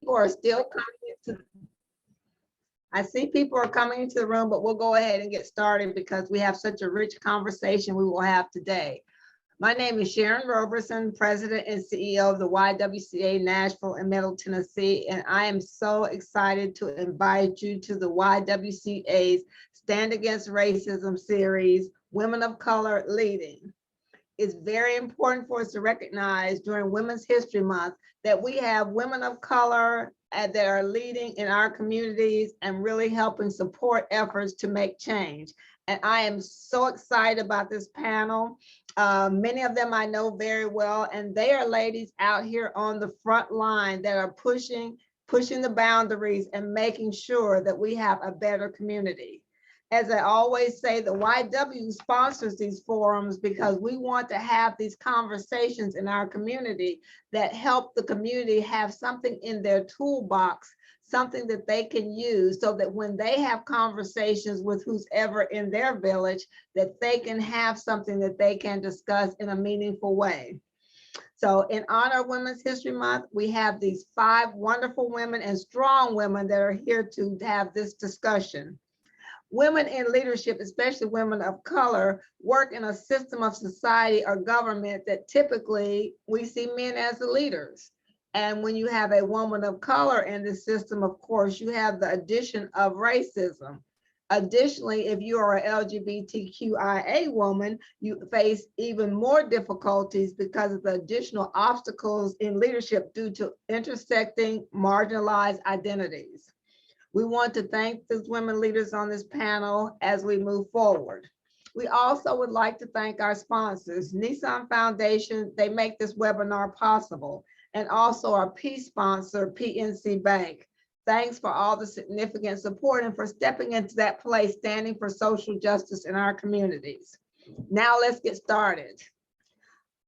People are still coming into, I see people are coming into the room, but we'll go ahead and get started because we have such a rich conversation we will have today. My name is Sharon Roberson, President and CEO of the YWCA Nashville and Middle Tennessee, and I am so excited to invite you to the YWCA's Stand Against Racism series, Women of Color Leading. It's very important for us to recognize during Women's History Month that we have women of color that are leading in our communities and really helping support efforts to make change. And I am so excited about this panel. Many of them I know very well, and they are ladies out here on the front line that are pushing the boundaries and making sure that we have a better community. As I always say, the YW sponsors these forums because we want to have these conversations in our community that help the community have something in their toolbox, something that they can use so that when they have conversations with who's ever in their village, that they can have something that they can discuss in a meaningful way. So in honor of Women's History Month, we have these 5 wonderful women and strong women that are here to have this discussion. Women in leadership, especially women of color, work in a system of society or government that typically we see men as the leaders. And when you have a woman of color in the system, of course, you have the addition of racism. Additionally, if you are an LGBTQIA woman, you face even more difficulties because of the additional obstacles in leadership due to intersecting marginalized identities. We want to thank these women leaders on this panel as we move forward. We also would like to thank our sponsors, Nissan Foundation, they make this webinar possible, and also our peace sponsor, PNC Bank. Thanks for all the significant support and for stepping into that place, standing for social justice in our communities. Now let's get started.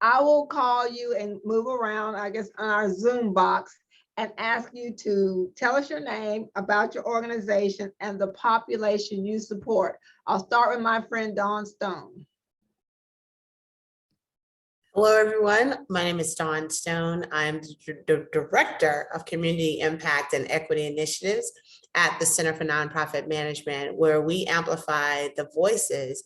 I will call you and move around, I guess, on our Zoom box and ask you to tell us your name, about your organization, and the population you support. I'll start with my friend Dawn Stone. Hello, everyone. My name is Dawn Stone. I'm the Director of Community Impact and Equity Initiatives at the Center for Nonprofit Management, where we amplify the voices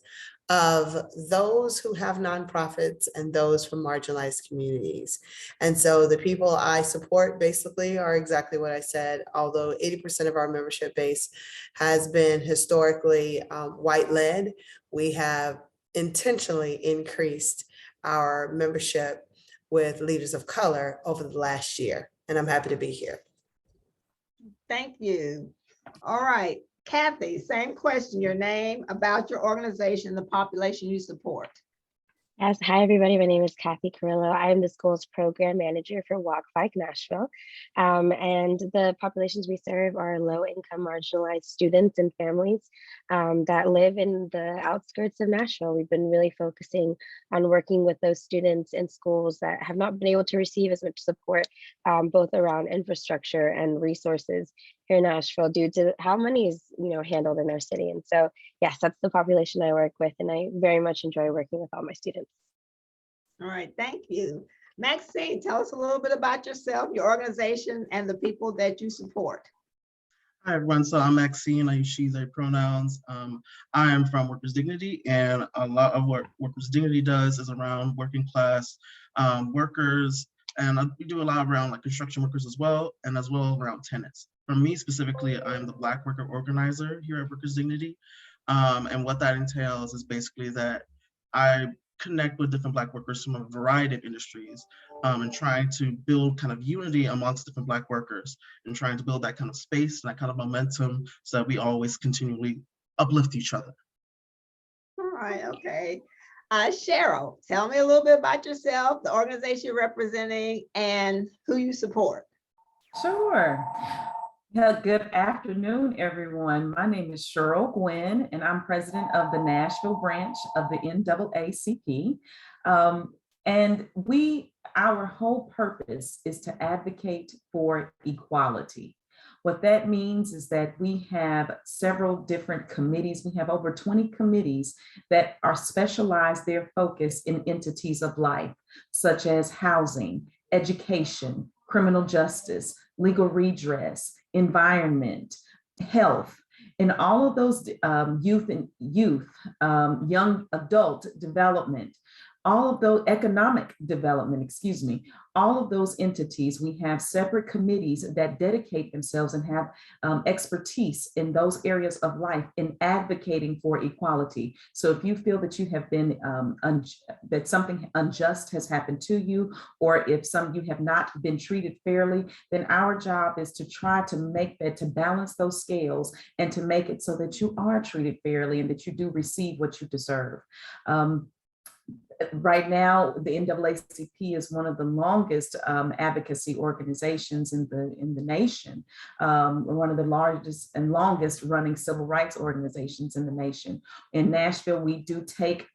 of those who have nonprofits and those from marginalized communities. And so the people I support basically are exactly what I said, although 80% of our membership base has been historically white-led, we have intentionally increased our membership with leaders of color over the last year, and I'm happy to be here. Thank you. All right. Kathy, same question, your name, about your organization, the population you support. Yes, hi everybody, my name is Kathy Carrillo. I am the school's program manager for Bike Nashville. And the populations we serve are low-income marginalized students and families that live in the outskirts of Nashville. We've been really focusing on working with those students in schools that have not been able to receive as much support, both around infrastructure and resources here in Nashville due to how money is handled in our city. And so yes, that's the population I work with, and I very much enjoy working with all my students. All right, thank you. Maxine, tell us a little bit about yourself, your organization, and the people that you support. Hi everyone, so I'm Maxine, I use she, they pronouns. I am from Workers Dignity, and a lot of what Workers Dignity does is around working class workers, and we do a lot around like construction workers as well around tenants. For me specifically, I'm the Black worker organizer here at Workers Dignity. And what that entails is basically that I connect with different Black workers from a variety of industries and trying to build kind of unity amongst different Black workers and trying to build that kind of space and that kind of momentum so that we always continually uplift each other. All right, okay. Cheryl, tell me a little bit about yourself, the organization you're representing, and who you support. Sure. Yeah, good afternoon, everyone. My name is Cheryl Gwynn, and I'm president of the Nashville Branch of the NAACP. And our whole purpose is to advocate for equality. What that means is that we have several different committees. We have over 20 committees that are specialized, their focus in entities of life, such as housing, education, criminal justice, legal redress, environment, health, and all of those young adult development, all of those economic development, excuse me, all of those entities, we have separate committees that dedicate themselves and have expertise in those areas of life in advocating for equality. So if you feel that you have been, that something unjust has happened to you, or if you have not been treated fairly, then our job is to try to make that, to balance those scales and to make it so that you are treated fairly and that you do receive what you deserve. Right now, the NAACP is one of the longest advocacy organizations in the nation, one of the largest and longest running civil rights organizations in the nation. In Nashville, we do take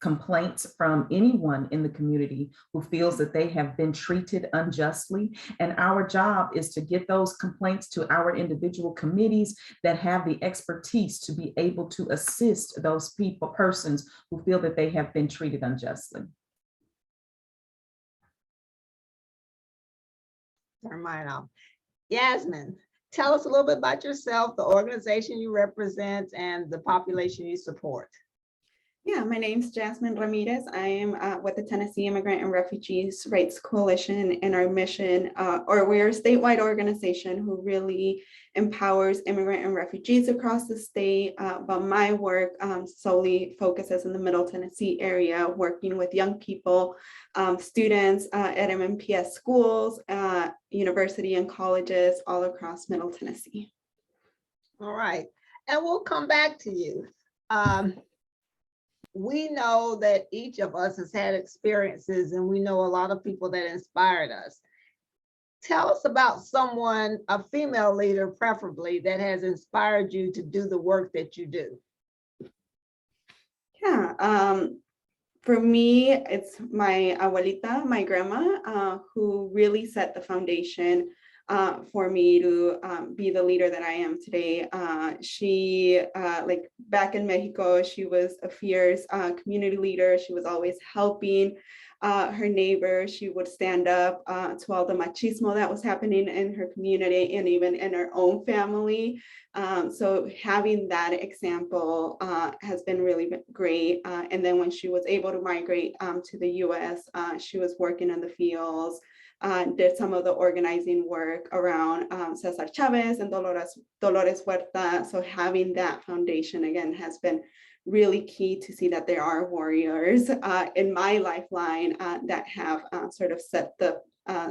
complaints from anyone in the community who feels that they have been treated unjustly. And our job is to get those complaints to our individual committees that have the expertise to be able to assist those persons who feel that they have been treated unjustly. Turn mine off. Yasmin, tell us a little bit about yourself, the organization you represent, and the population you support. Yeah, my name's Jasmine Ramirez. I am with the Tennessee Immigrant and Refugees Rights Coalition, and our mission, we're a statewide organization who really empowers immigrant and refugees across the state. But my work solely focuses in the Middle Tennessee area, working with young people, students at MMPS schools, university and colleges all across Middle Tennessee. All right, and we'll come back to you. We know that each of us has had experiences, and we know a lot of people that inspired us. Tell us about someone, a female leader preferably, that has inspired you to do the work that you do. Yeah, for me, it's my abuelita, my grandma, who really set the foundation for me to be the leader that I am today. She, like back in Mexico, she was a fierce community leader. She was always helping her neighbors. She would stand up to all the machismo that was happening in her community and even in her own family. So having that example has been really great. And then when she was able to migrate to the US, she was working in the fields, did some of the organizing work around Cesar Chavez and Dolores Huerta. So having that foundation again has been really key to see that there are warriors in my lifeline that have sort of set the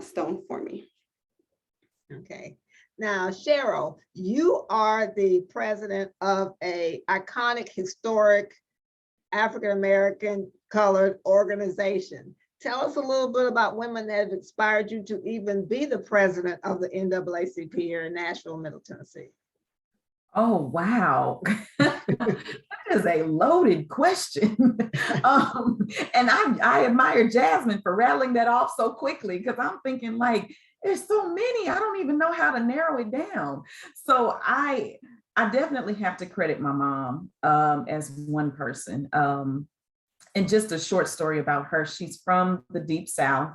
stone for me. Okay. Now, Cheryl, you are the president of an iconic, historic, African-American colored organization. Tell us a little bit about women that have inspired you to even be the president of the NAACP here in Nashville, Middle Tennessee. Oh, wow. That is a loaded question. And I admire Jasmine for rattling that off so quickly, because I'm thinking like, there's so many, I don't even know how to narrow it down. So I definitely have to credit my mom as one person. And just a short story about her. She's from the Deep South,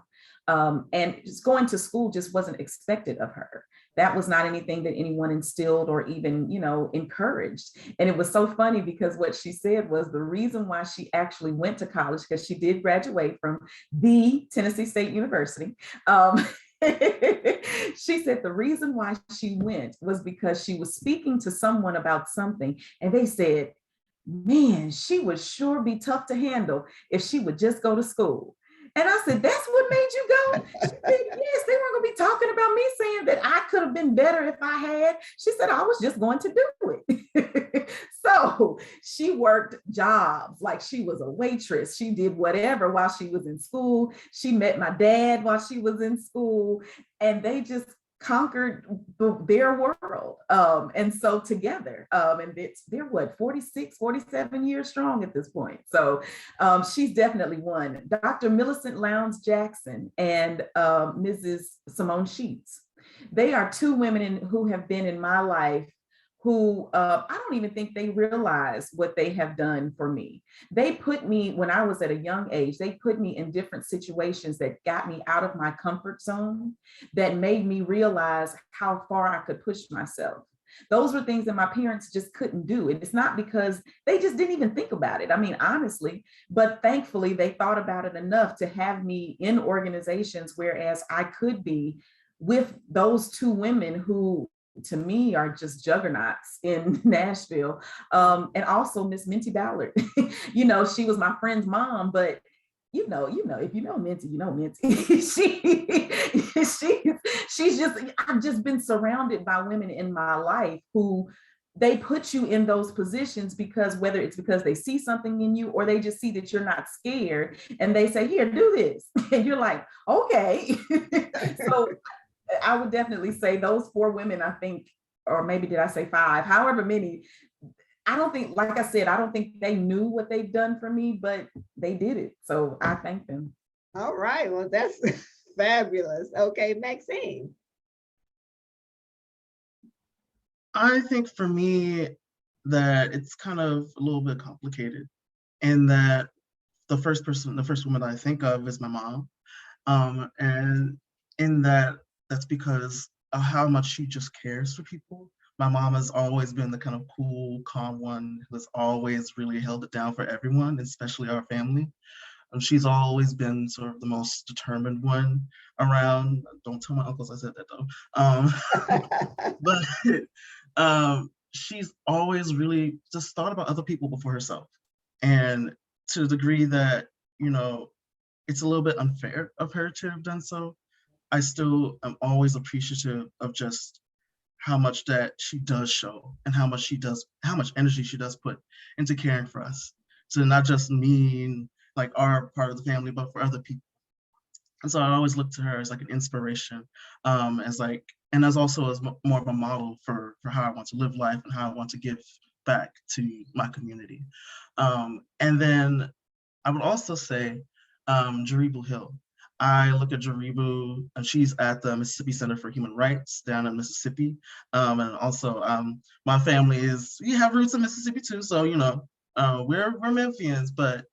and just going to school just wasn't expected of her. That was not anything that anyone instilled or even, encouraged. And it was so funny because what she said was the reason why she actually went to college, because she did graduate from the Tennessee State University. She said the reason why she went was because she was speaking to someone about something, and they said, man, she would sure be tough to handle if she would just go to school. And I said, that's what made you go? She said, yes, they weren't going to be talking about me saying that I could have been better if I had. She said, I was just going to do it. So she worked jobs like she was a waitress. She did whatever while she was in school. She met my dad while she was in school, and they just conquered their world. And so together, and they're what, 46, 47 years strong at this point. So she's definitely one. Dr. Millicent Lowndes Jackson and Mrs. Simone Sheets. They are two women who have been in my life who I don't even think they realize what they have done for me. They put me, when I was at a young age, they put me in different situations that got me out of my comfort zone, that made me realize how far I could push myself. Those were things that my parents just couldn't do. And it's not because they just didn't even think about it. I mean, honestly, but thankfully they thought about it enough to have me in organizations, whereas I could be with those two women who to me are just juggernauts in Nashville. And also Miss Minty Ballard. You know, she was my friend's mom, but you know, if you know Minty, you know Minty. She's just, I've just been surrounded by women in my life who they put you in those positions because whether it's because they see something in you or they just see that you're not scared and they say, here, do this. And you're like, okay. So I would definitely say those 4 women, I think, or maybe did I say 5, however many, I don't think, like I said, I don't think they knew what they've done for me, but they did it. So I thank them. All right, well, that's fabulous. Okay, Maxine. I think for me that it's kind of a little bit complicated in that the first woman I think of is my mom. And in that's because of how much she just cares for people. My mom has always been the kind of cool, calm one who has always really held it down for everyone, especially our family. She's always been sort of the most determined one around. Don't tell my uncles I said that though. But she's always really just thought about other people before herself. And to the degree that, you know, it's a little bit unfair of her to have done so, I still am always appreciative of just how much that she does show and how much energy she does put into caring for us. So not just me, like our part of the family, but for other people. And so I always look to her as like an inspiration, as also as more of a model for how I want to live life and how I want to give back to my community. And then I would also say Jaribu Hill. I look at Jaribu, and she's at the Mississippi Center for Human Rights down in Mississippi. And also my family we have roots in Mississippi too. So, you know, we're Memphians, but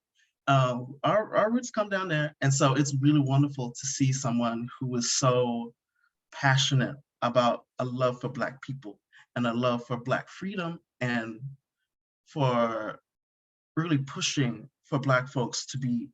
our roots come down there. And so it's really wonderful to see someone who is so passionate about a love for Black people and a love for Black freedom and for really pushing for Black folks to be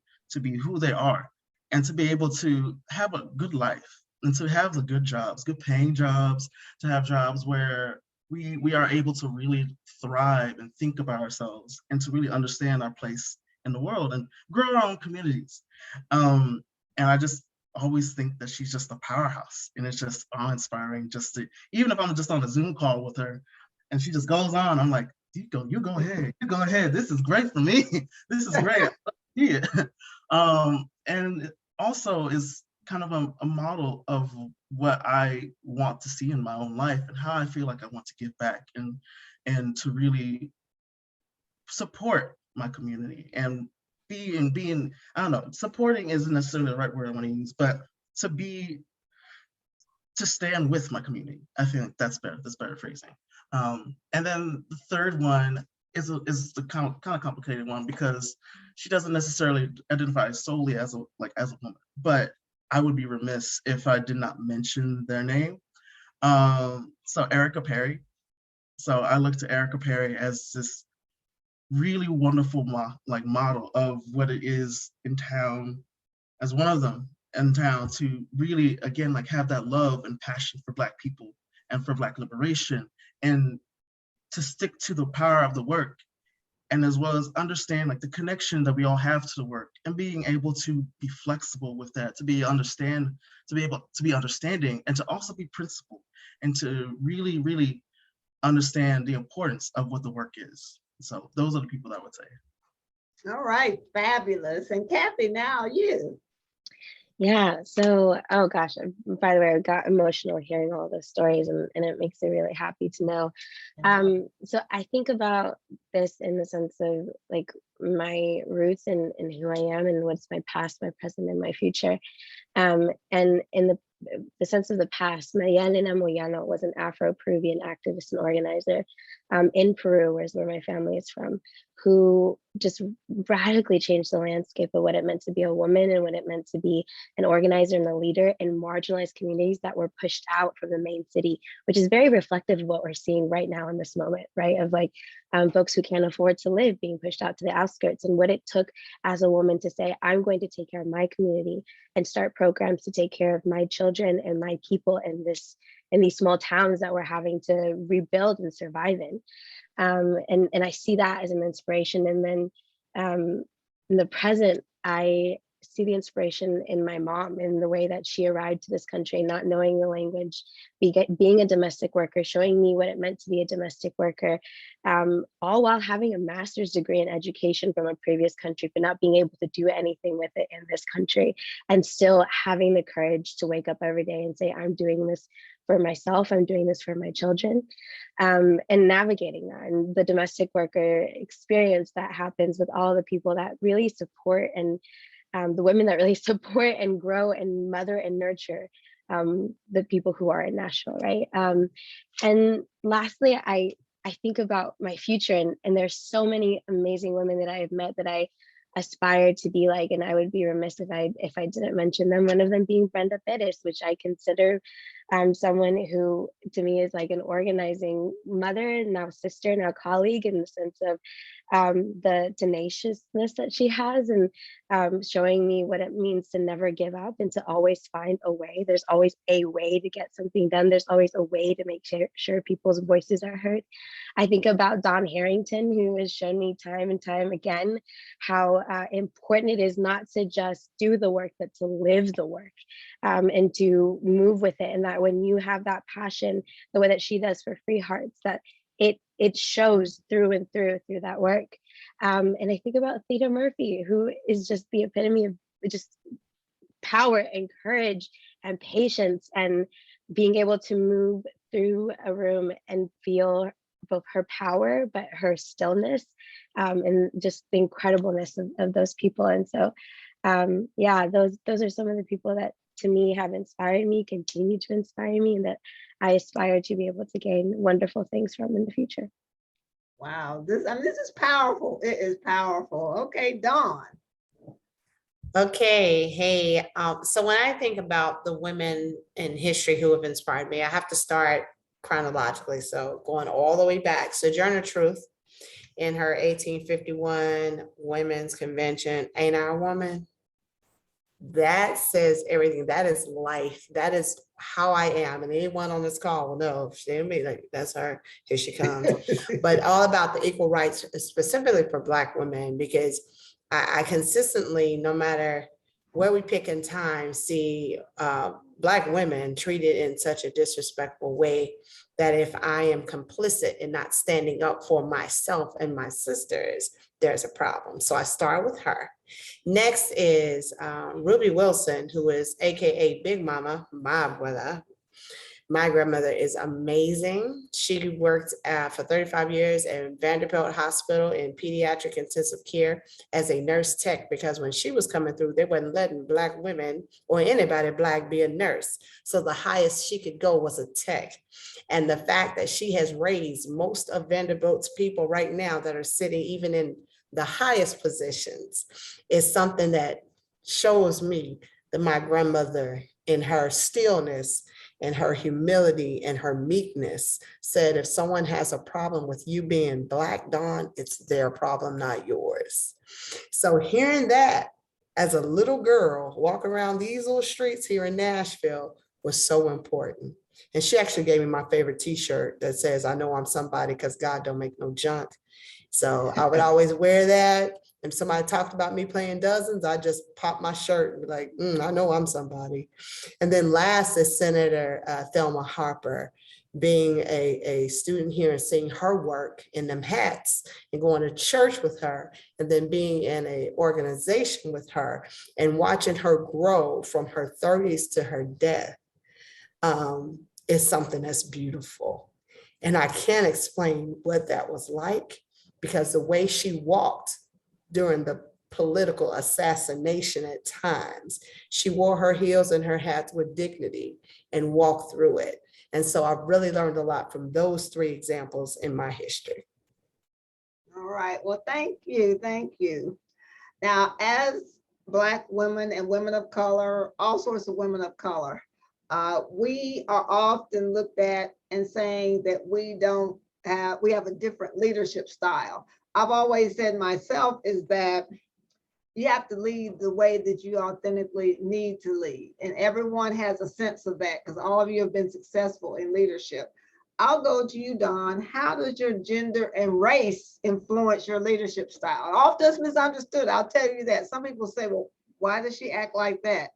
who they are and to be able to have a good life and to have the good jobs, good paying jobs, to have jobs where we are able to really thrive and think about ourselves and to really understand our place in the world and grow our own communities. And I just always think that she's just a powerhouse, and it's just awe-inspiring just to, even if I'm just on a Zoom call with her and she just goes on, I'm like, you go ahead. This is great for me. This is great. Yeah. And it also is kind of a model of what I want to see in my own life and how I feel like I want to give back and to really support my community and being, I don't know, supporting isn't necessarily the right word I want to use, but to stand with my community. I think that's better phrasing. And then the third one is the kind of complicated one because she doesn't necessarily identify solely as a woman, but I would be remiss if I did not mention their name. So Erica Perry. So I look to Erica Perry as this really wonderful model of what it is in town, as one of them in town, to really, again, like have that love and passion for Black people and for Black liberation, and to stick to the power of the work, and as well as understand like the connection that we all have to the work and being able to be flexible with that, to be able to be understanding and to also be principled and to really, really understand the importance of what the work is. So those are the people that I would say. All right, fabulous. And Kathy, now you. Yeah, so, oh gosh, by the way, I got emotional hearing all those stories and it makes me really happy to know. So I think about this in the sense of like my roots and who I am and what's my past, my present, and my future. And in the sense of the past, María Elena Moyano was an Afro-Peruvian activist and organizer in Peru, where my family is from, who just radically changed the landscape of what it meant to be a woman and what it meant to be an organizer and a leader in marginalized communities that were pushed out from the main city, which is very reflective of what we're seeing right now in this moment, right? Of like folks who can't afford to live being pushed out to the outskirts, and what it took as a woman to say, I'm going to take care of my community and start programs to take care of my children and my people in these small towns that we're having to rebuild and survive in. And I see that as an inspiration. And then in the present, I see the inspiration in my mom, in the way that she arrived to this country, not knowing the language, being a domestic worker, showing me what it meant to be a domestic worker, all while having a master's degree in education from a previous country, but not being able to do anything with it in this country, and still having the courage to wake up every day and say, I'm doing this for myself, I'm doing this for my children, and navigating that, and the domestic worker experience that happens with all the people that really support, and the women that really support and grow and mother and nurture the people who are in Nashville, right? And lastly, I think about my future, and there's so many amazing women that I have met that I aspire to be like, and I would be remiss if I didn't mention them. One of them being Brenda Pettis, which I consider someone who to me is like an organizing mother, now sister, now colleague, in the sense of the tenaciousness that she has, and showing me what it means to never give up and to always find a way. There's always a way to get something done. There's always a way to make sure people's voices are heard. I think about Dawn Harrington, who has shown me time and time again how important it is not to just do the work, but to live the work, and to move with it. And that when you have that passion, the way that she does for Free Hearts, that it shows through and through that work. And I think about Theda Murphy, who is just the epitome of just power and courage and patience, and being able to move through a room and feel both her power, but her stillness, and just the incredibleness of those people. And so, yeah, those are some of the people that to me have inspired me, continue to inspire me, and that I aspire to be able to gain wonderful things from in the future. Wow, this is powerful. It is powerful. Okay, Dawn. Okay, hey, so when I think about the women in history who have inspired me, I have to start chronologically. So going all the way back, Sojourner Truth in her 1851 Women's Convention, Ain't I a Woman? That says everything. That is life. That is how I am. And anyone on this call will know, if she didn't be like, that's her, here she comes. But all about the equal rights, specifically for Black women, because I consistently, no matter where we pick in time, see Black women treated in such a disrespectful way that if I am complicit in not standing up for myself and my sisters, there's a problem. So I start with her. Next is Ruby Wilson, who is AKA Big Mama, my abuela. My grandmother is amazing. She worked for 35 years at Vanderbilt Hospital in pediatric intensive care as a nurse tech, because when she was coming through, they wasn't letting Black women or anybody Black be a nurse. So the highest she could go was a tech. And the fact that she has raised most of Vanderbilt's people right now that are sitting even in the highest positions is something that shows me that my grandmother, in her stillness and her humility and her meekness, said, if someone has a problem with you being Black, Dawn, it's their problem, not yours. So hearing that as a little girl walk around these little streets here in Nashville was so important. And she actually gave me my favorite t-shirt that says, I know I'm somebody because God don't make no junk. So I would always wear that. And somebody talked about me playing dozens, I just pop my shirt and be like, I know I'm somebody. And then last is Senator Thelma Harper, being a student here and seeing her work in them hats and going to church with her, and then being in an organization with her and watching her grow from her 30s to her death is something that's beautiful. And I can't explain what that was like, because the way she walked during the political assassination at times, she wore her heels and her hats with dignity and walked through it. And so I've really learned a lot from those three examples in my history. All right, well, thank you, thank you. Now, as Black women and women of color, all sorts of women of color, we are often looked at and saying that we have a different leadership style. I've always said myself is that you have to lead the way that you authentically need to lead. And everyone has a sense of that because all of you have been successful in leadership. I'll go to you, Dawn. How does your gender and race influence your leadership style? Often it's misunderstood. I'll tell you that. Some people say, well, why does she act like that?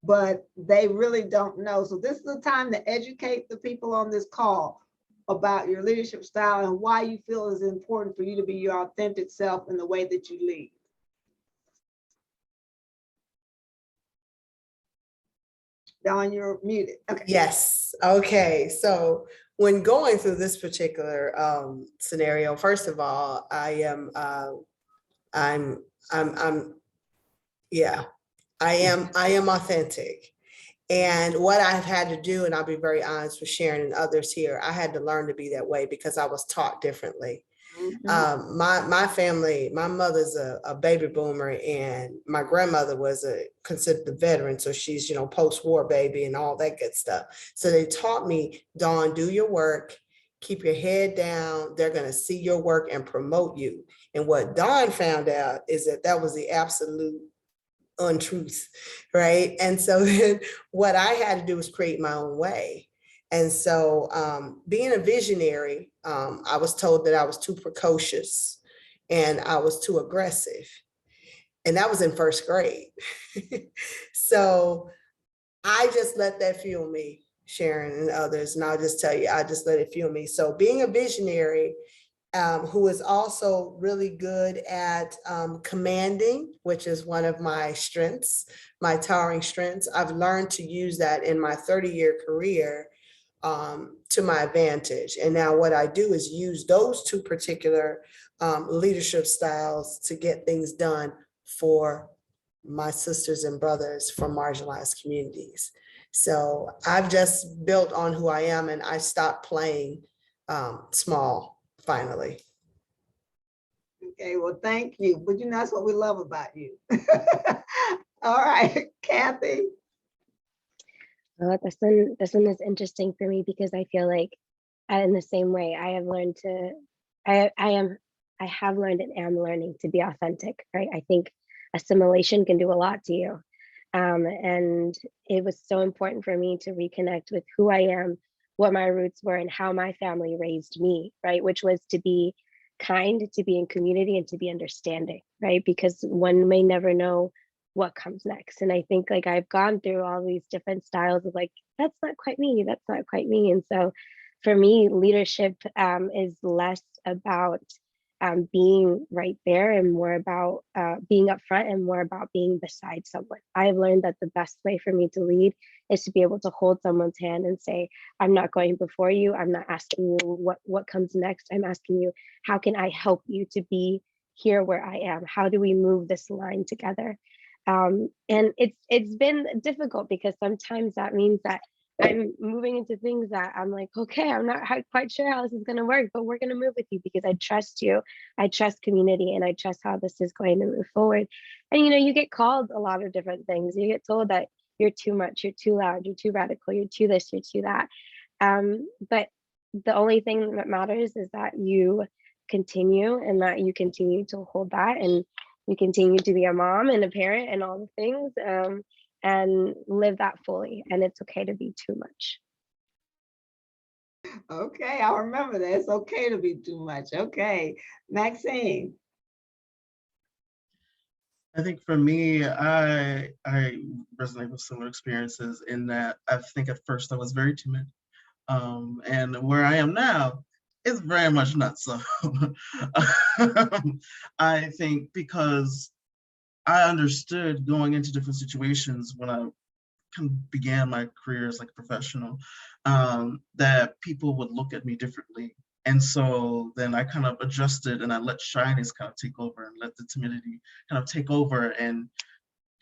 But they really don't know. So this is the time to educate the people on this call about your leadership style and why you feel it's important for you to be your authentic self in the way that you lead. Dawn, you're muted. Okay. Yes. Okay. So when going through this particular scenario, first of all, I am authentic. And what I've had to do, and I'll be very honest with Sharon and others here, I had to learn to be that way because I was taught differently. My family, my mother's a baby boomer, and my grandmother was considered a veteran. So she's, post-war baby and all that good stuff. So they taught me, Dawn, do your work, keep your head down. They're going to see your work and promote you. And what Dawn found out is that was the absolute untruth, right? And so then what I had to do was create my own way. And so being a visionary, I was told that I was too precocious and I was too aggressive. And that was in first grade. So I just let that fuel me, Sharon and others. And I'll just tell you, I just let it fuel me. So being a visionary who is also really good at commanding, which is one of my strengths, my towering strengths. I've learned to use that in my 30-year career to my advantage. And now what I do is use those two particular leadership styles to get things done for my sisters and brothers from marginalized communities. So I've just built on who I am, and I stopped playing small finally. Okay, well, thank you. But that's what we love about you. All right, Kathy. This one is interesting for me because I feel like in the same way I have learned and am learning to be authentic, right? I think assimilation can do a lot to you. And it was so important for me to reconnect with who I am, what my roots were, and how my family raised me, right? Which was to be kind, to be in community, and to be understanding, right? Because one may never know what comes next. And I think like I've gone through all these different styles of like, that's not quite me, that's not quite me. And so for me, leadership is less about being right there and more about being upfront and more about being beside someone. I've learned that the best way for me to lead is to be able to hold someone's hand and say, I'm not going before you. I'm not asking you what comes next. I'm asking you, how can I help you to be here where I am? How do we move this line together? And it's been difficult because sometimes that means that I'm moving into things that I'm like, okay, I'm not quite sure how this is going to work, but we're going to move with you because I trust you. I trust community, and I trust how this is going to move forward. And, you get called a lot of different things. You get told that you're too much, you're too loud, you're too radical, you're too this, you're too that. But the only thing that matters is that you continue and that you continue to hold that, and you continue to be a mom and a parent and all the things, and live that fully. And it's okay to be too much. Okay, I'll remember that. It's okay to be too much. Okay, Maxine. I think for me, I resonate with similar experiences in that I think at first I was very timid. And where I am now is very much not so. I think because I understood going into different situations when I began my career as like a professional, that people would look at me differently And so then I kind of adjusted and I let shyness kind of take over and let the timidity kind of take over and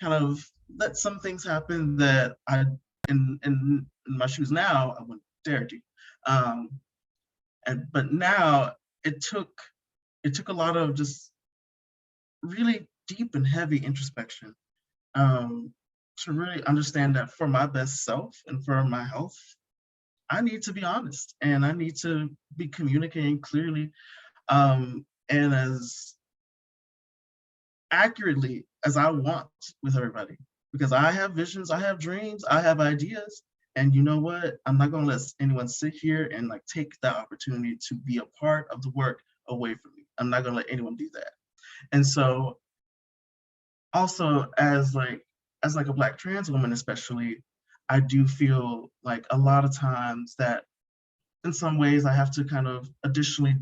kind of let some things happen that I, in my shoes now, I wouldn't dare do. But now it took a lot of just really deep and heavy introspection to really understand that for my best self and for my health, I need to be honest and I need to be communicating clearly and as accurately as I want with everybody. Because I have visions, I have dreams, I have ideas. And you know what? I'm not gonna let anyone sit here and like take that opportunity to be a part of the work away from me. I'm not gonna let anyone do that. And so also as a Black trans woman especially, I do feel like a lot of times that in some ways I have to kind of additionally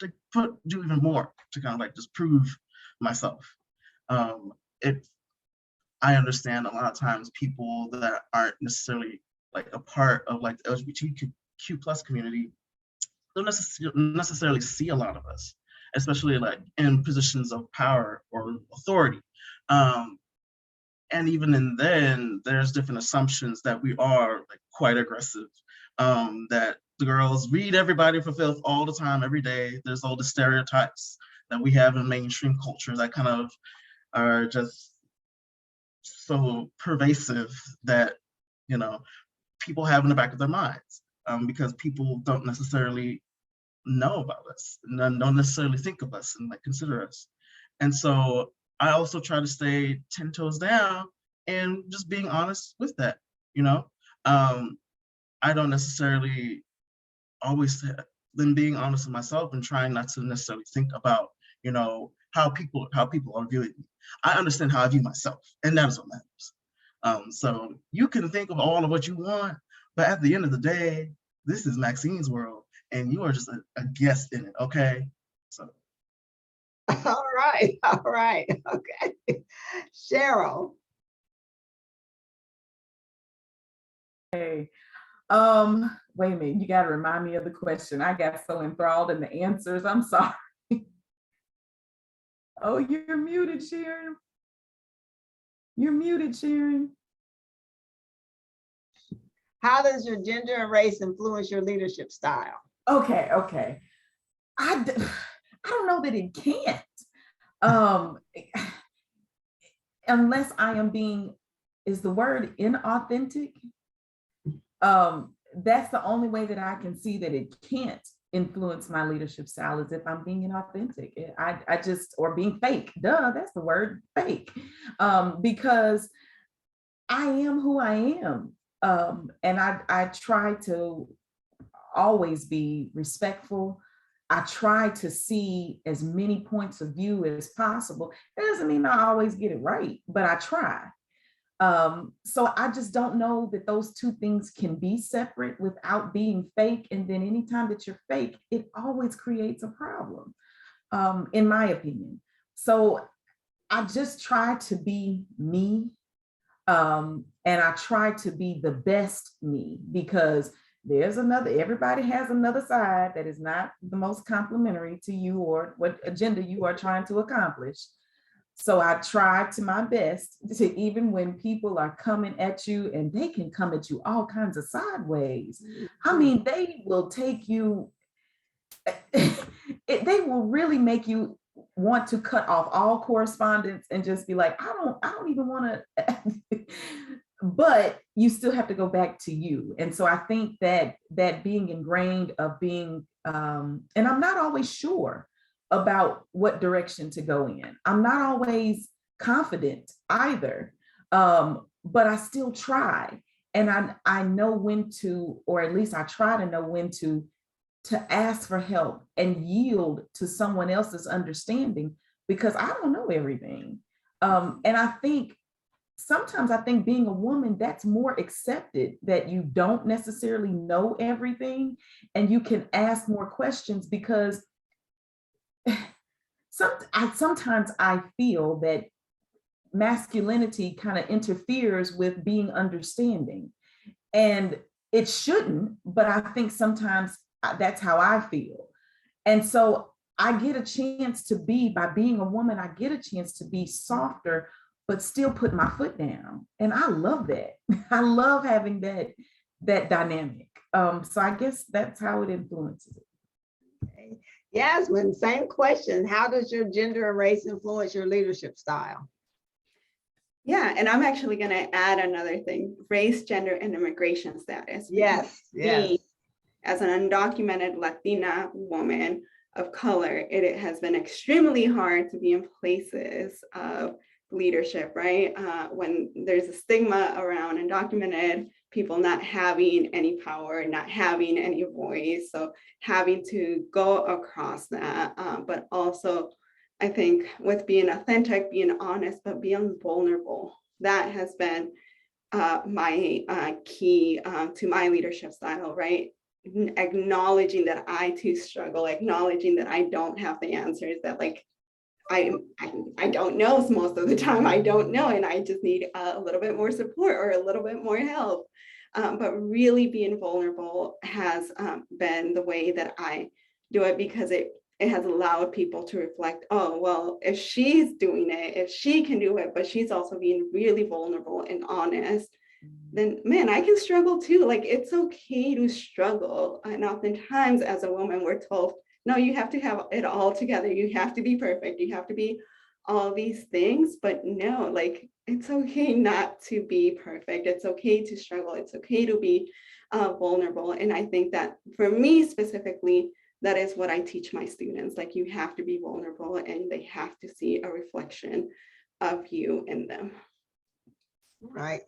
do even more to kind of like just prove myself. I understand a lot of times people that aren't necessarily like a part of like the LGBTQ plus community don't necessarily see a lot of us, especially like in positions of power or authority. And even then, there's different assumptions that we are like quite aggressive, that the girls read everybody for filth all the time, every day. There's all the stereotypes that we have in mainstream culture that kind of are just so pervasive that, you know, people have in the back of their minds because people don't necessarily know about us and don't necessarily think of us and like consider us. And so I also try to stay 10 toes down and just being honest with that, you know. I don't necessarily always then being honest with myself and trying not to necessarily think about, you know, how people are viewing me. I understand how I view myself, and that is what matters. So you can think of all of what you want, but at the end of the day, this is Maxine's world, and you are just a guest in it, okay? So. All right, okay. Cheryl. Hey, wait a minute, you gotta remind me of the question. I got so enthralled in the answers, I'm sorry. Oh, you're muted, Sharon. You're muted, Sharon. How does your gender and race influence your leadership style? Okay. I don't know that it can't. Unless I am being, is the word inauthentic? That's the only way that I can see that it can't influence my leadership style is if I'm being inauthentic. I just, or being fake, that's the word, fake. Because I am who I am. And I try to always be respectful. I try to see as many points of view as possible. It doesn't mean I always get it right, but I try. So I just don't know that those two things can be separate without being fake. And then anytime that you're fake, it always creates a problem, in my opinion. So I just try to be me. And I try to be the best me, because everybody has another side that is not the most complimentary to you or what agenda you are trying to accomplish. So I try to my best to, even when people are coming at you, and they can come at you all kinds of sideways. I mean, they will take you, they will really make you want to cut off all correspondence and just be like, I don't even want to, but you still have to go back to you. And so I think that being ingrained of being, and I'm not always sure about what direction to go in. I'm not always confident either, but I still try. And I know when to, or at least I try to know when to ask for help and yield to someone else's understanding, because I don't know everything. And I think sometimes being a woman, that's more accepted, that you don't necessarily know everything and you can ask more questions, because sometimes I feel that masculinity kind of interferes with being understanding, and it shouldn't, but I think sometimes that's how I feel. And so I get a chance to be, by being a woman, I get a chance to be softer, but still put my foot down. And I love that. I love having that dynamic. So I guess that's how it influences it. Okay. Yasmin, same question. How does your gender and race influence your leadership style? Yeah, and I'm actually going to add another thing: race, gender, and immigration status. Yes, yes. Me, as an undocumented Latina woman of color, it has been extremely hard to be in places of leadership, right? When there's a stigma around undocumented people not having any power, not having any voice. So having to go across that, but also I think with being authentic, being honest, but being vulnerable, that has been my key to my leadership style, right? Acknowledging that I too struggle, acknowledging that I don't have the answers, that like I don't know most of the time. I don't know, and I just need a little bit more support or a little bit more help. But really being vulnerable has been the way that I do it, because it has allowed people to reflect, oh, well, if she's doing it, if she can do it, but she's also being really vulnerable and honest, then man, I can struggle too. Like, it's okay to struggle. And oftentimes as a woman, we're told, no, you have to have it all together. You have to be perfect. You have to be all these things. But no, like, it's okay not to be perfect. It's okay to struggle. It's okay to be vulnerable. And I think that for me specifically, that is what I teach my students. Like, you have to be vulnerable and they have to see a reflection of you in them. Right.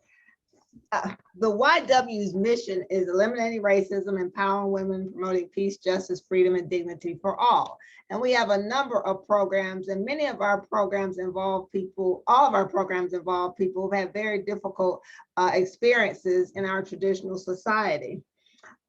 The YW's mission is eliminating racism, empowering women, promoting peace, justice, freedom, and dignity for all. And we have a number of programs, and many of our programs involve people, all of our programs involve people who have very difficult experiences in our traditional society.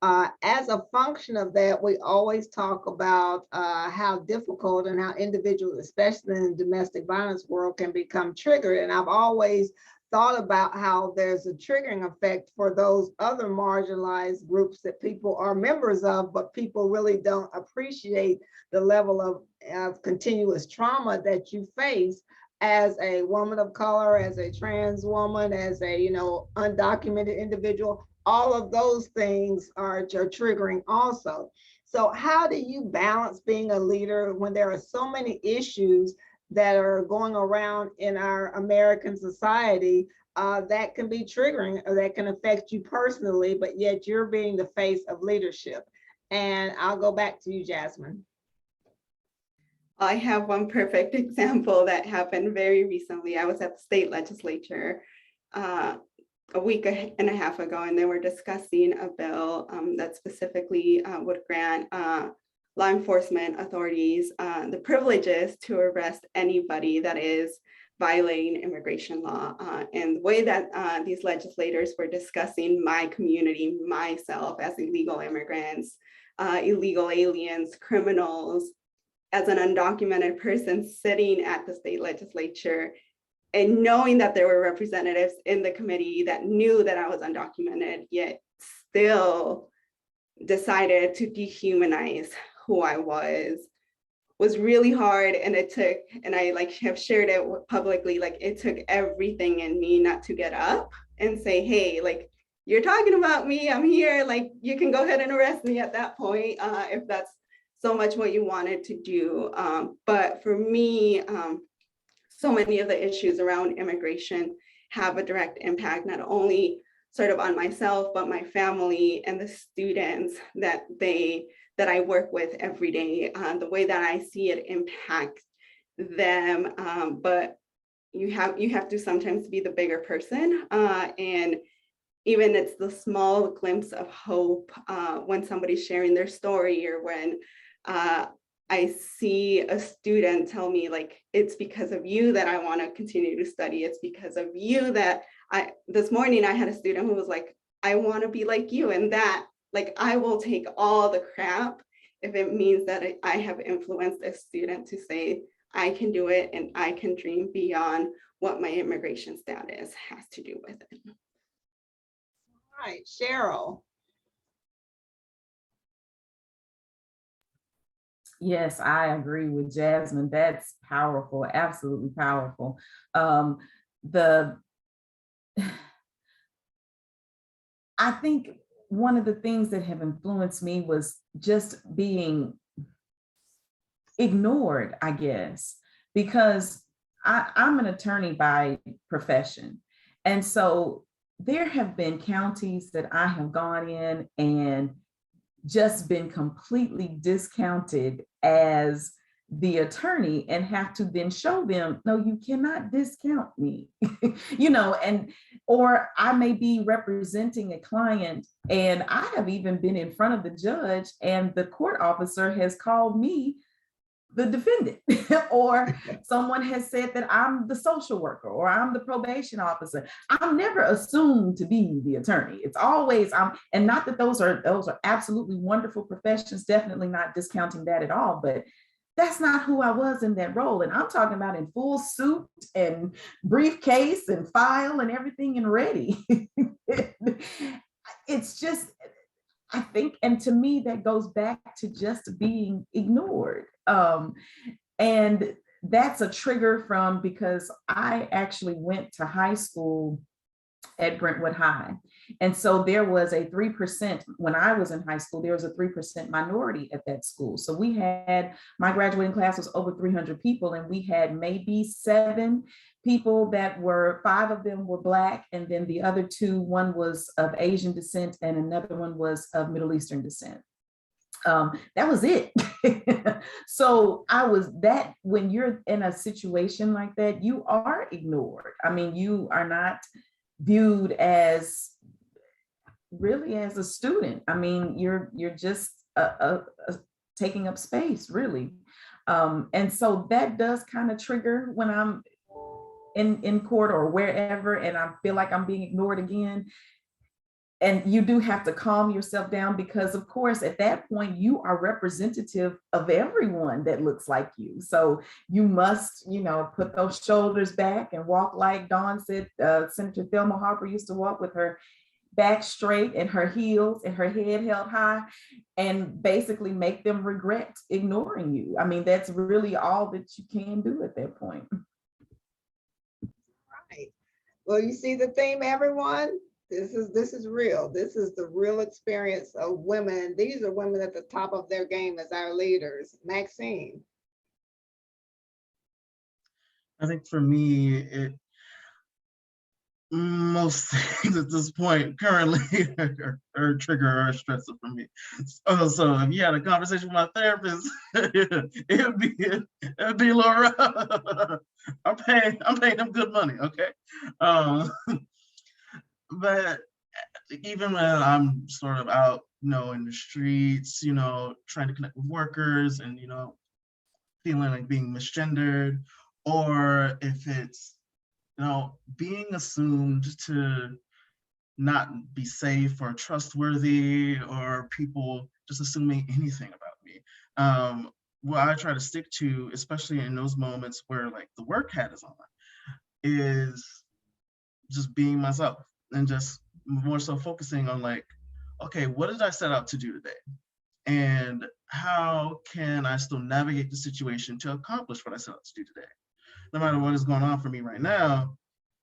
As a function of that, we always talk about how difficult and how individuals, especially in the domestic violence world, can become triggered. And I've always thought about how there's a triggering effect for those other marginalized groups that people are members of, but people really don't appreciate the level of continuous trauma that you face as a woman of color, as a trans woman, as a undocumented individual. All of those things are triggering also. So how do you balance being a leader when there are so many issues that are going around in our American society that can be triggering or that can affect you personally, but yet you're being the face of leadership? And I'll go back to you, Jasmine. I have one perfect example that happened very recently. I was at the state legislature a week and a half ago, and they were discussing a bill that specifically would grant law enforcement authorities the privileges to arrest anybody that is violating immigration law. And the way that these legislators were discussing my community, myself as illegal immigrants, illegal aliens, criminals, as an undocumented person sitting at the state legislature and knowing that there were representatives in the committee that knew that I was undocumented, yet still decided to dehumanize who I was really hard. And it took, and I have shared it publicly, it took everything in me not to get up and say, hey, you're talking about me, I'm here, you can go ahead and arrest me at that point if that's so much what you wanted to do. But for me, so many of the issues around immigration have a direct impact, not only sort of on myself, but my family and the students that I work with every day, the way that I see it impact them. But you have to sometimes be the bigger person. And even it's the small glimpse of hope when somebody's sharing their story, or when I see a student tell me, it's because of you that I want to continue to study. It's because of you that this morning I had a student who was like, I want to be like you. And that, I will take all the crap if it means that I have influenced a student to say, I can do it and I can dream beyond what my immigration status has to do with it. All right, Cheryl. Yes, I agree with Jasmine. That's powerful, absolutely powerful. The I think one of the things that have influenced me was just being ignored, I guess, because I'm an attorney by profession. And so there have been counties that I have gone in and just been completely discounted as the attorney and have to then show them, no, you cannot discount me, and or I may be representing a client and I have even been in front of the judge and the court officer has called me the defendant or someone has said that I'm the social worker or I'm the probation officer. I'm never assumed to be the attorney. It's always and not that those are absolutely wonderful professions, definitely not discounting that at all, but that's not who I was in that role. And I'm talking about in full suit and briefcase and file and everything and ready. It's just, I think, and to me, that goes back to just being ignored. And that's a trigger from, because I actually went to high school at Brentwood High. And so there was a 3%, when I was in high school, there was a 3% minority at that school. So we had, my graduating class was over 300 people, and we had maybe 7 people that were, 5 of them were Black, and then the other 2, one was of Asian descent and another one was of Middle Eastern descent. That was it. So when you're in a situation like that, you are ignored. I mean, you are not viewed as really as a student. I mean, you're just taking up space, really. And so that does kind of trigger when I'm in court or wherever, and I feel like I'm being ignored again. And you do have to calm yourself down, because of course, at that point, you are representative of everyone that looks like you. So you must, put those shoulders back and walk like Dawn said, Senator Thelma Harper used to walk with her back straight and her heels and her head held high, and basically make them regret ignoring you. I mean, that's really all that you can do at that point. Right. Well, you see the theme, everyone? This is real. This is the real experience of women. These are women at the top of their game as our leaders. Maxine. I think for me, most things at this point currently are trigger or a stressor for me. So if you had a conversation with my therapist, it'd be a little rough. I'm paying them good money, okay? But even when I'm sort of out, in the streets, trying to connect with workers and, feeling like being misgendered, or if it's, being assumed to not be safe or trustworthy, or people just assuming anything about me. What I try to stick to, especially in those moments where like the work hat is on, is just being myself and just more so focusing on like, okay, what did I set out to do today? And how can I still navigate the situation to accomplish what I set out to do today? No matter what is going on for me right now,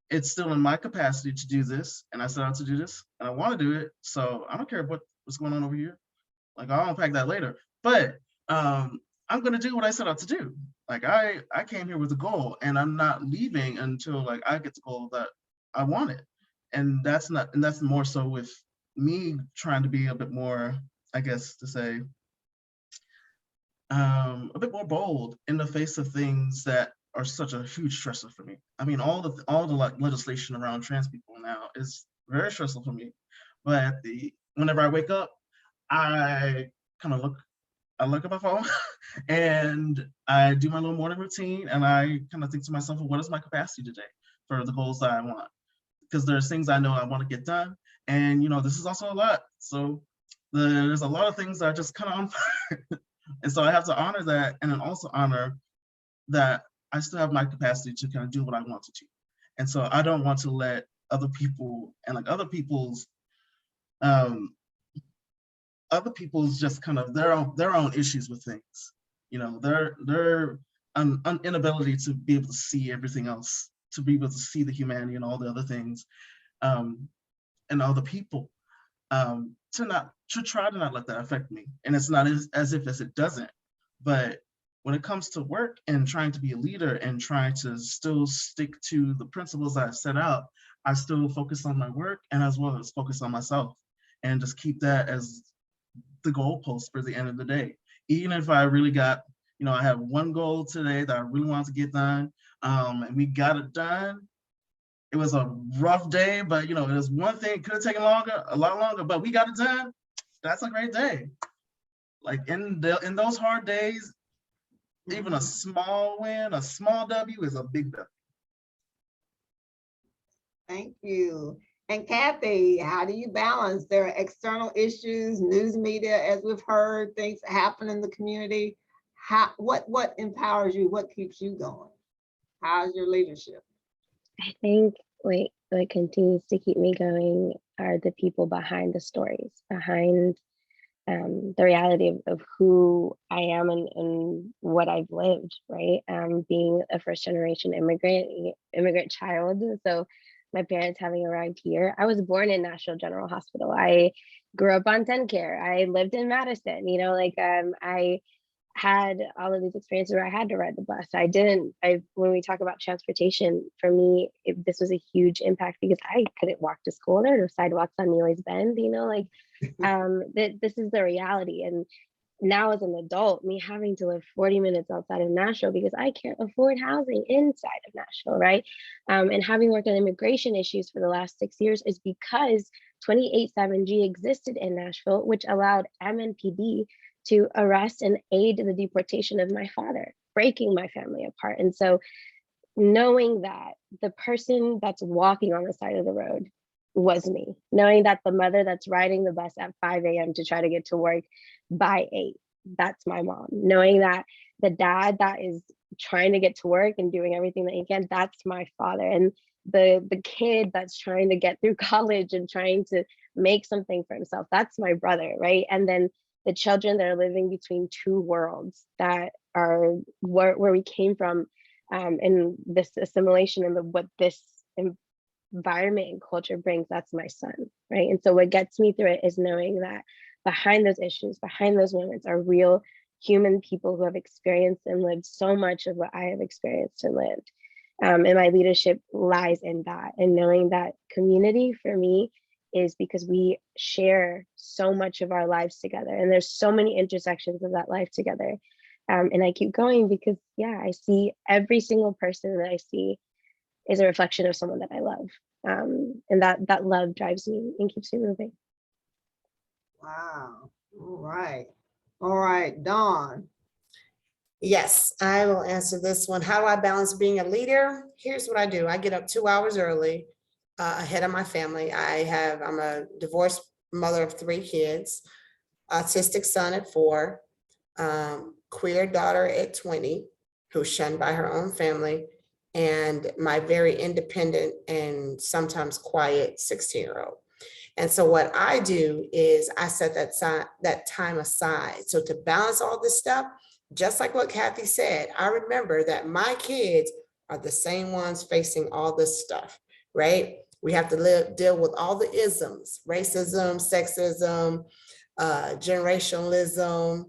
it's still in my capacity to do this, and I set out to do this, and I want to do it. So I don't care what's going on over here. Like, I'll unpack that later. But I'm gonna do what I set out to do. Like I came here with a goal, and I'm not leaving until like I get the goal that I wanted. And that's more so with me trying to be a bit more, I guess to say, a bit more bold in the face of things that are such a huge stressor for me. I mean, all the legislation around trans people now is very stressful for me. But whenever I wake up, I kind of look at my phone and I do my little morning routine, and I kind of think to myself, well, what is my capacity today for the goals that I want? Because there's things I know I want to get done, and this is also a lot. So there's a lot of things that are just kind of on fire. And so I have to honor that, and then also honor that I still have my capacity to kind of do what I want to do. And so I don't want to let other people and like other people's just kind of their own issues with things You know, their inability to be able to see everything else, to be able to see the humanity and all the other things, and all the people, to try to not let that affect me. And it's not as if it doesn't, but when it comes to work and trying to be a leader and trying to still stick to the principles I've set out, I still focus on my work and as well as focus on myself and just keep that as the goalpost for the end of the day. Even if I really got, you know, I have one goal today that I really want to get done, and we got it done. It was a rough day, but you know, it was one thing, could have taken longer, a lot longer, but we got it done. That's a great day. Like in those hard days, even a small win, a small W is a big W. Thank you. And Kathy, how do you balance? There are external issues, news media, as we've heard, things happen in the community. What empowers you? What keeps you going? How's your leadership? I think what continues to keep me going are the people behind the stories, behind the reality of who I am and what I've lived, right? Being a first generation immigrant child. So my parents having arrived here. I was born in Nashville General Hospital. I grew up on TenCare. I lived in Madison, you know, I had all of these experiences where I had to ride the bus. When we talk about transportation, for me, this was a huge impact because I couldn't walk to school. There were no sidewalks on Neely's Bend, you know, this is the reality. And now as an adult, me having to live 40 minutes outside of Nashville because I can't afford housing inside of Nashville, right? And having worked on immigration issues for the last 6 years is because 287G existed in Nashville, which allowed MNPD to arrest and aid the deportation of my father, breaking my family apart. And so knowing that the person that's walking on the side of the road was me, knowing that the mother that's riding the bus at 5 a.m. to try to get to work by 8, that's my mom, knowing that the dad that is trying to get to work and doing everything that he can, that's my father. And the kid that's trying to get through college and trying to make something for himself, that's my brother, right? And then the children that are living between two worlds that are where we came from, and this assimilation and what this environment and culture brings, that's my son, right? And so what gets me through it is knowing that behind those issues, behind those moments are real human people who have experienced and lived so much of what I have experienced and lived. And my leadership lies in that, and knowing that community for me is because we share so much of our lives together, and there's so many intersections of that life together. And I keep going because, yeah, I see every single person that I see is a reflection of someone that I love. And that love drives me and keeps me moving. Wow. All right. All right, Dawn. Yes, I will answer this one. How do I balance being a leader? Here's what I do. I get up 2 hours early, ahead of my family. I'm a divorced mother of 3 kids, autistic son at 4, queer daughter at 20, who's shunned by her own family, and my very independent and sometimes quiet 16-year-old. And so what I do is I set that time aside. So to balance all this stuff, just like what Kathy said, I remember that my kids are the same ones facing all this stuff, right? We have to deal with all the isms, racism, sexism, generationalism,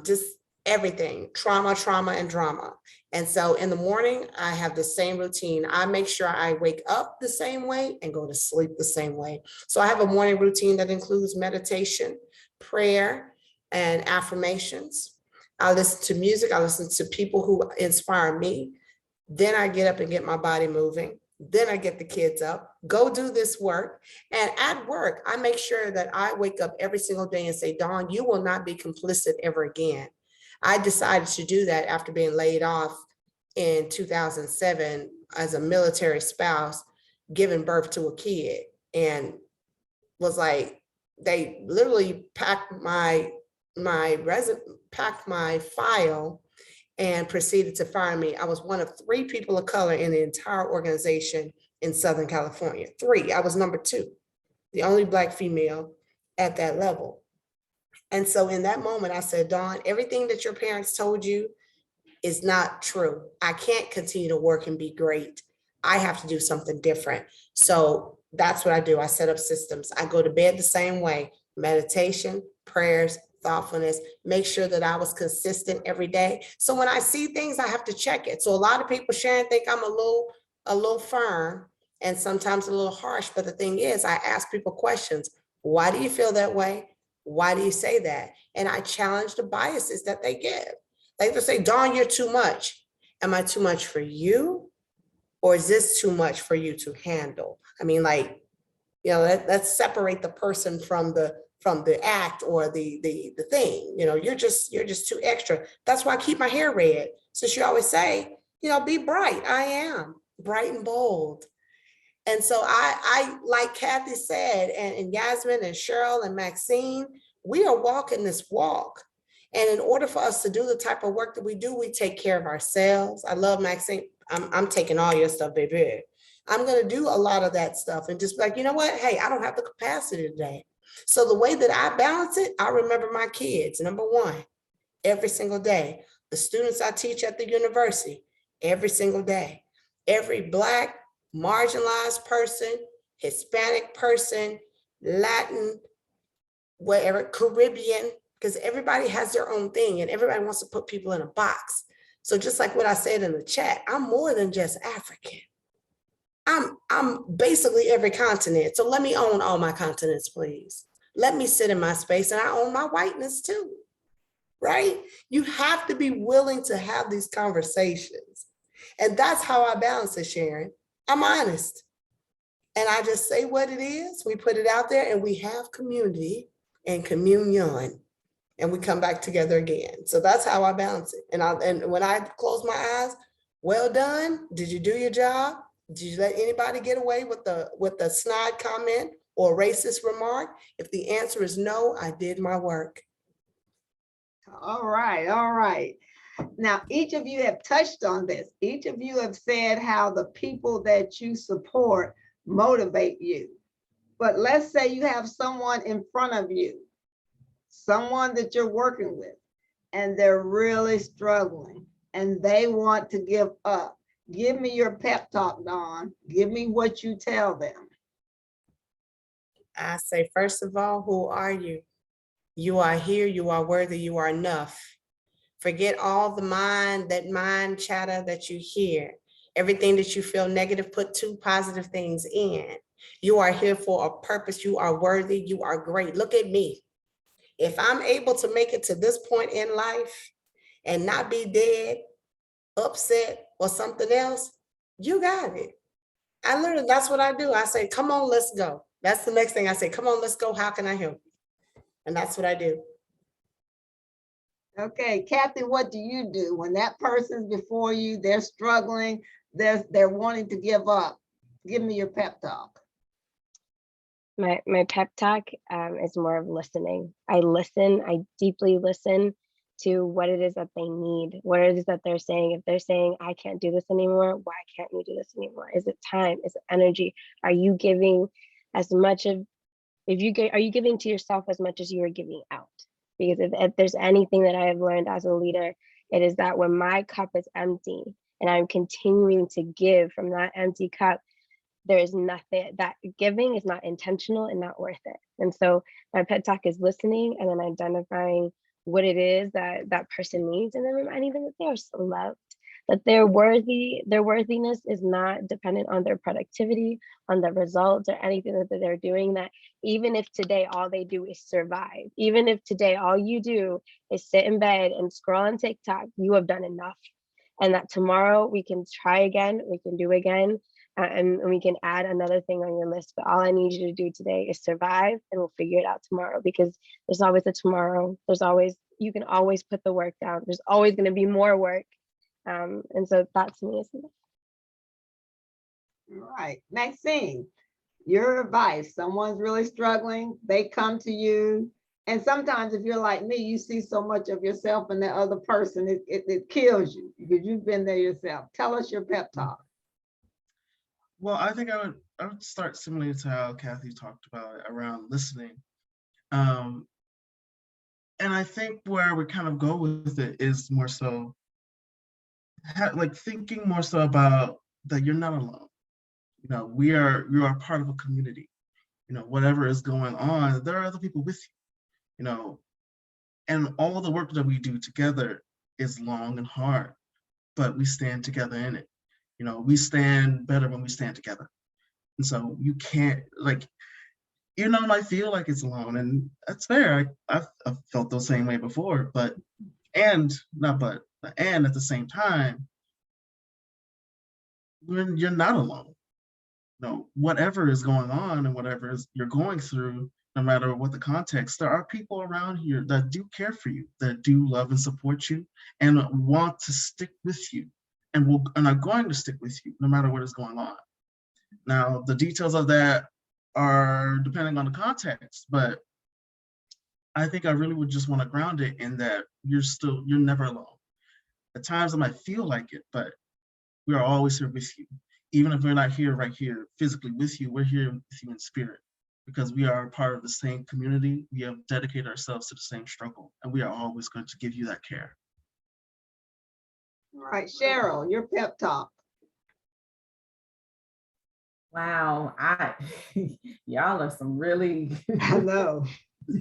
just everything, trauma, and drama. And so in the morning, I have the same routine. I make sure I wake up the same way and go to sleep the same way. So I have a morning routine that includes meditation, prayer, and affirmations. I listen to music. I listen to people who inspire me. Then I get up and get my body moving. Then I get the kids up, go do this work. And at work, I make sure that I wake up every single day and say, Dawn, you will not be complicit ever again. I decided to do that after being laid off in 2007 as a military spouse, giving birth to a kid, and was like, they literally packed my file and proceeded to fire me. I was one of 3 people of color in the entire organization in Southern California. 3, I was number 2, the only Black female at that level. And so in that moment, I said, Dawn, everything that your parents told you is not true. I can't continue to work and be great. I have to do something different. So that's what I do. I set up systems. I go to bed the same way: meditation, prayers, thoughtfulness, make sure that I was consistent every day. So when I see things, I have to check it. So a lot of people, Sharon, think I'm a little firm and sometimes a little harsh. But the thing is, I ask people questions. Why do you feel that way? Why do you say that? And I challenge the biases that they give. Like they'll say, Dawn, you're too much. Am I too much for you? Or is this too much for you to handle? I mean, like, you know, let's separate the person from the act or the thing. You know, you're just too extra. That's why I keep my hair red. Since you always say, you know, be bright. I am bright and bold. And so I like Kathy said, and Yasmin and Cheryl and Maxine, we are walking this walk. And in order for us to do the type of work that we do, we take care of ourselves. I love Maxine. I'm taking all your stuff, baby. I'm going to do a lot of that stuff and just be like, you know what? Hey, I don't have the capacity today. So the way that I balance it, I remember my kids, number one, every single day. The students I teach at the university, every single day. Every Black, marginalized person, Hispanic person, Latin, whatever, Caribbean, because everybody has their own thing and everybody wants to put people in a box. So just like what I said in the chat, I'm more than just African. I'm basically every continent. So let me own all my continents, please. Let me sit in my space, and I own my whiteness too, right? You have to be willing to have these conversations. And that's how I balance it, Sharon. I'm honest. And I just say what it is. We put it out there and we have community and communion. And we come back together again. So that's how I balance it. And when I close my eyes, well done. Did you do your job? Did you let anybody get away with the snide comment or racist remark? If the answer is no, I did my work. All right, all right. Now, each of you have touched on this. Each of you have said how the people that you support motivate you. But let's say you have someone in front of you, someone that you're working with, and they're really struggling and they want to give up. Give me your pep talk, Dawn. Give me what you tell them. I say, first of all, who are you? You are here, you are worthy, you are enough. Forget all the mind chatter that you hear. Everything that you feel negative, put 2 positive things in. You are here for a purpose. You are worthy. You are great. Look at me. If I'm able to make it to this point in life and not be dead, upset, or something else, you got it. That's what I do. I say, come on, let's go. That's the next thing I say. Come on, let's go. How can I help you? And that's what I do. Okay, Kathy, what do you do when that person's before you, they're struggling, they're wanting to give up? Give me your pep talk. My pep talk is more of listening. I listen, I deeply listen to what it is that they need, what it is that they're saying. If they're saying, I can't do this anymore, why can't you do this anymore? Is it time? Is it energy? Are you giving as much of, are you giving to yourself as much as you are giving out? Because if there's anything that I have learned as a leader, it is that when my cup is empty and I'm continuing to give from that empty cup, there is nothing, that giving is not intentional and not worth it. And so my pep talk is listening and then identifying what it is that that person needs, and then reminding them that they are so loved, that they're worthy. Their worthiness is not dependent on their productivity, on the results or anything that they're doing. That even if today all they do is survive, even if today all you do is sit in bed and scroll on TikTok, you have done enough. And that tomorrow we can try again, we can do again, and we can add another thing on your list. But all I need you to do today is survive, and we'll figure it out tomorrow, because there's always a tomorrow. There's always, you can always put the work down. There's always going to be more work. And so that to me is enough. All right, Maxine, your advice, someone's really struggling, they come to you. And sometimes if you're like me, you see so much of yourself in the other person, it kills you because you've been there yourself. Tell us your pep talk. Well, I think I would start similarly to how Kathy talked about it, around listening. And I think where we kind of go with it is more so like thinking more so about that you're not alone. You know, you are part of a community. You know, whatever is going on, there are other people with you. You know, and all the work that we do together is long and hard, but we stand together in it. You know, we stand better when we stand together. And so you can't, like, you know, I feel like it's alone, and that's fair. I've felt the same way before, but, and not but, and at the same time, when you're not alone, you know, whatever is going on and whatever you're going through, no matter what the context, there are people around here that do care for you, that do love and support you, and want to stick with you, and are going to stick with you no matter what is going on. Now, the details of that are depending on the context, but I think I really would just want to ground it in that you're never alone. At times it might feel like it, but we are always here with you. Even if we're not here right here physically with you, we're here with you in spirit, because we are a part of the same community. We have dedicated ourselves to the same struggle, and we are always going to give you that care. All right, Cheryl, your pep talk. Wow, y'all are some really, I know.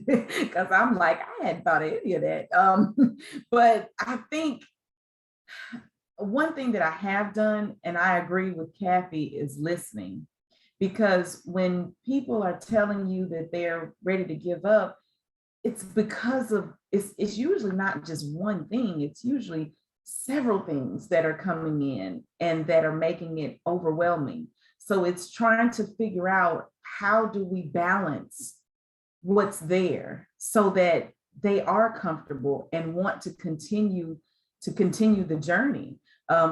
because I'm like, I hadn't thought of any of that. But I think one thing that I have done, and I agree with Kathy, is listening. Because when people are telling you that they're ready to give up, it's because of, it's usually not just one thing, it's usually several things that are coming in and that are making it overwhelming. So it's trying to figure out, how do we balance what's there so that they are comfortable and want to continue the journey.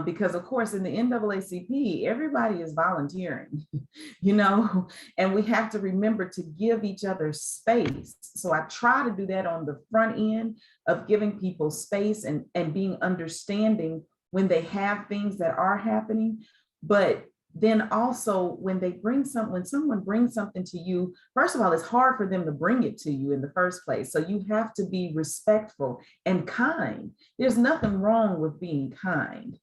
Because of course, in the NAACP, everybody is volunteering, you know, and we have to remember to give each other space. So I try to do that on the front end of giving people space and being understanding when they have things that are happening. But then also when someone brings something to you, first of all, it's hard for them to bring it to you in the first place. So you have to be respectful and kind. There's nothing wrong with being kind.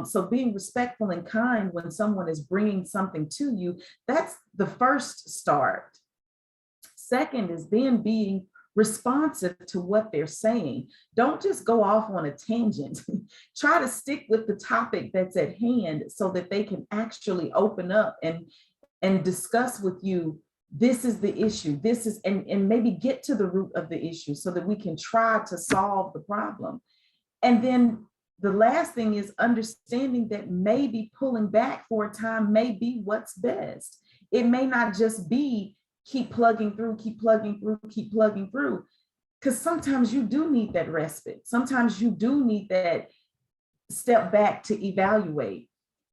So being respectful and kind when someone is bringing something to you, that's the first start. Second is then being responsive to what they're saying. Don't just go off on a tangent. Try to stick with the topic that's at hand so that they can actually open up and discuss with you, this is the issue, this is, and maybe get to the root of the issue so that we can try to solve the problem. And then the last thing is understanding that maybe pulling back for a time may be what's best. It may not just be keep plugging through, because sometimes you do need that respite. Sometimes you do need that step back to evaluate.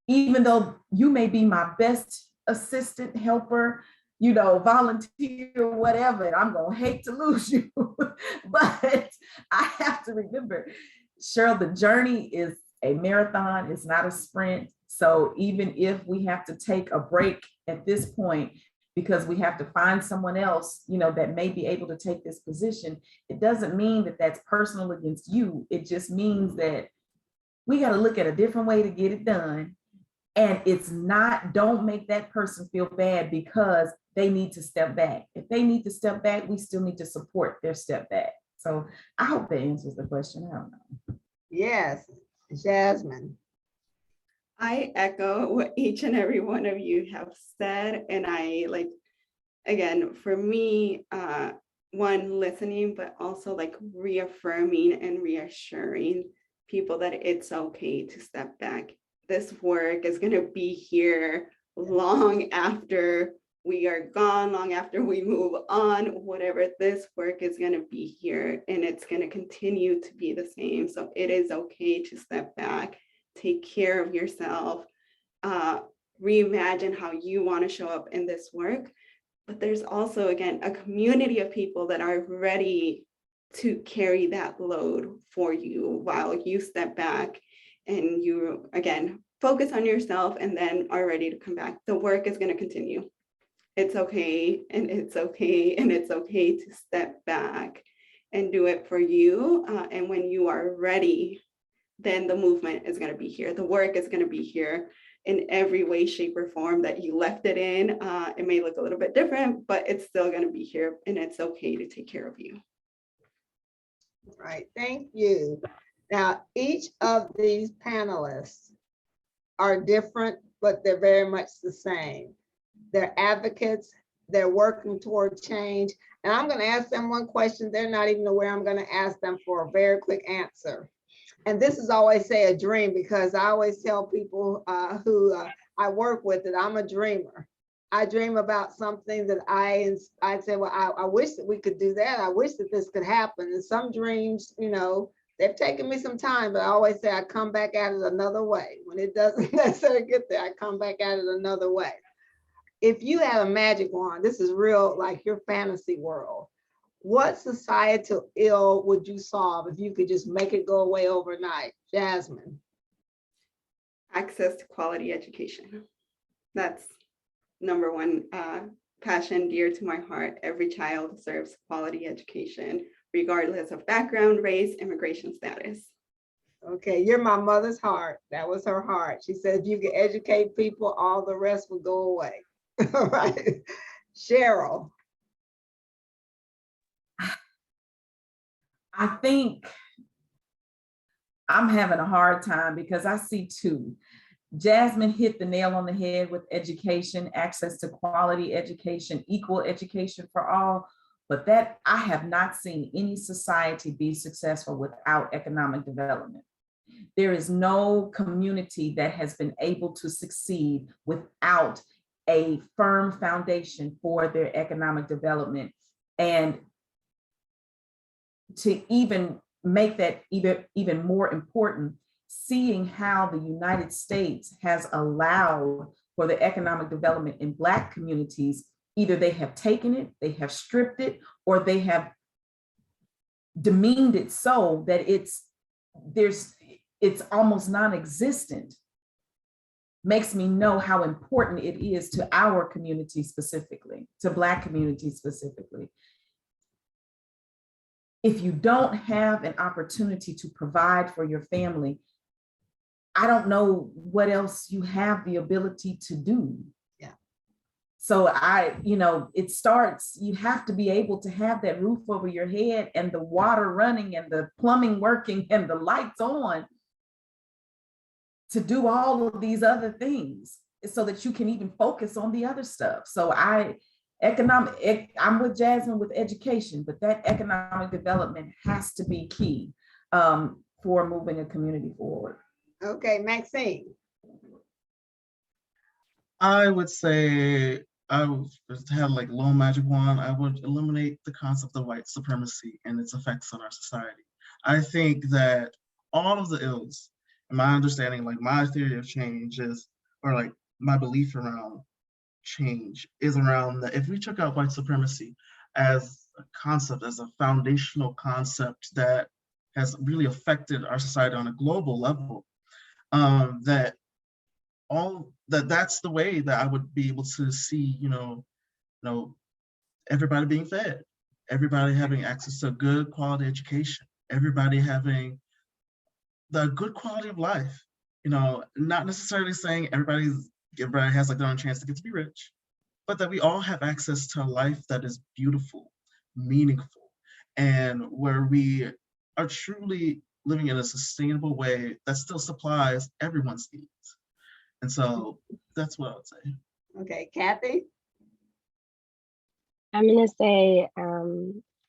Even though you may be my best assistant, helper, you know, volunteer, whatever, and I'm gonna hate to lose you, but I have to remember, Cheryl, the journey is a marathon, it's not a sprint. So even if we have to take a break at this point, because we have to find someone else, you know, that may be able to take this position, it doesn't mean that that's personal against you. It just means that we got to look at a different way to get it done. And it's not, don't make that person feel bad because they need to step back. If they need to step back, we still need to support their step back. So I hope that answers the question. I don't know. Yes, Jasmine. I echo what each and every one of you have said. And I like, again, for me, one, listening, but also like reaffirming and reassuring people that it's okay to step back. This work is going to be here long after we are gone, long after we move on, whatever, this work is going to be here and it's going to continue to be the same. So it is okay to step back, take care of yourself, reimagine how you want to show up in this work. But there's also, again, a community of people that are ready to carry that load for you while you step back and you, again, focus on yourself and then are ready to come back. The work is going to continue. It's okay, and it's okay, and it's okay to step back and do it for you. And when you are ready, then the movement is going to be here. The work is going to be here in every way, shape, or form that you left it in. It may look a little bit different, but it's still going to be here, and it's okay to take care of you. Right, thank you. Now, each of these panelists are different, but they're very much the same. They're advocates, they're working toward change. And I'm going to ask them one question. They're not even aware I'm going to ask them for a very quick answer. And this is always say a dream, because I always tell people who I work with that I'm a dreamer. I dream about something that I say, well, I wish that we could do that. I wish that this could happen. And some dreams, you know, they've taken me some time, but I always say I come back at it another way. When it doesn't necessarily get there, I come back at it another way. If you had a magic wand, this is real, like your fantasy world, what societal ill would you solve if you could just make it go away overnight? Jasmine. Access to quality education. That's number one passion dear to my heart. Every child deserves quality education, regardless of background, race, immigration status. Okay, you're my mother's heart. That was her heart. She said, if you can educate people, all the rest will go away. All right. Cheryl. I think I'm having a hard time because I see two. Jasmine hit the nail on the head with education, access to quality education, equal education for all. But that I have not seen any society be successful without economic development. There is no community that has been able to succeed without a firm foundation for their economic development. And to even make that even more important, seeing how the United States has allowed for the economic development in Black communities, either they have taken it, they have stripped it, or they have demeaned it so that it's almost non-existent, makes me know how important it is to our community specifically, to Black communities specifically. If you don't have an opportunity to provide for your family, I don't know what else you have the ability to do. Yeah. So it starts, you have to be able to have that roof over your head and the water running and the plumbing working and the lights on to do all of these other things so that you can even focus on the other stuff. So I'm with Jasmine with education, but that economic development has to be key for moving a community forward. Okay, Maxine. I would say I would have like low magic wand. I would eliminate the concept of white supremacy and its effects on our society. I think that all of the ills, in my understanding, like my theory of change is, or like my belief around change is around that if we took out white supremacy as a concept, as a foundational concept that has really affected our society on a global level, that's the way that I would be able to see, everybody being fed, everybody having access to good quality education, everybody having the good quality of life, not necessarily saying everybody has like their own chance to get to be rich, but that we all have access to a life that is beautiful, meaningful, and where we are truly living in a sustainable way that still supplies everyone's needs. And so that's what I would say. Okay, Kathy. I'm going to say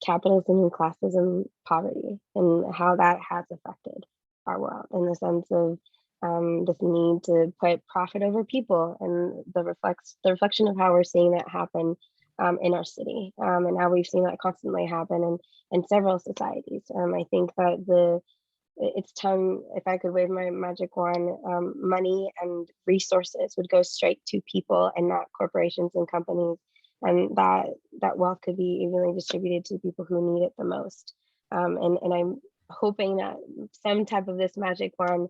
capitalism and classism, poverty, and how that has affected our world in the sense of this need to put profit over people, and the reflection of how we're seeing that happen in our city, and how we've seen that constantly happen in several societies. I think that it's time, if I could wave my magic wand, money and resources would go straight to people and not corporations and companies, and that wealth could be evenly distributed to people who need it the most. And I'm hoping that some type of this magic wand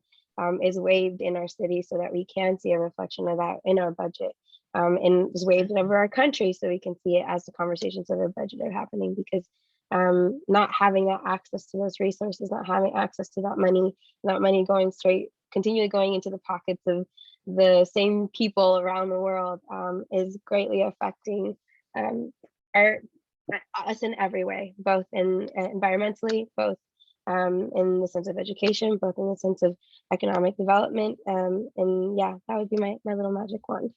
is waved in our city so that we can see a reflection of that in our budget, and is waved over our country so we can see it as the conversations of our budget are happening, because not having that access to those resources, not having access to that money going continually going into the pockets of the same people around the world, is greatly affecting us in every way, both environmentally, both in the sense of education, both in the sense of economic development. And yeah, that would be my little magic wand.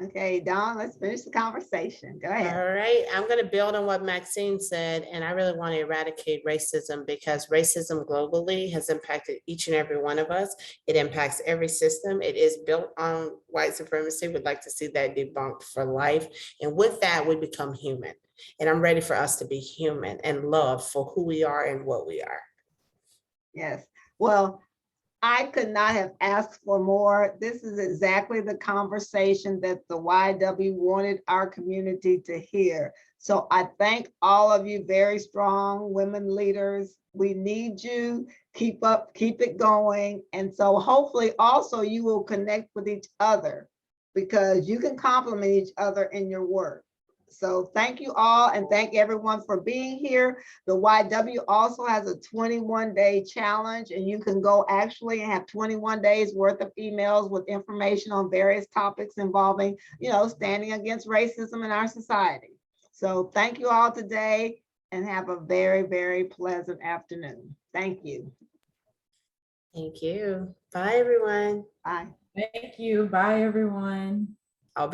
Okay, Dawn, let's finish the conversation. Go ahead. All right, I'm going to build on what Maxine said, and I really want to eradicate racism because racism globally has impacted each and every one of us. It impacts every system. It is built on white supremacy. We'd like to see that debunked for life. And with that, we become human. And I'm ready for us to be human and loved for who we are and what we are. Yes, well, I could not have asked for more. This is exactly the conversation that the YW wanted our community to hear. So I thank all of you very strong women leaders. We need you. Keep it going. And so hopefully also you will connect with each other because you can complement each other in your work. So thank you all and thank everyone for being here. The YW also has a 21-day challenge and you can go actually and have 21 days worth of emails with information on various topics involving, standing against racism in our society. So thank you all today and have a very, very pleasant afternoon. Thank you. Thank you. Bye, everyone. Bye. Thank you. Bye, everyone.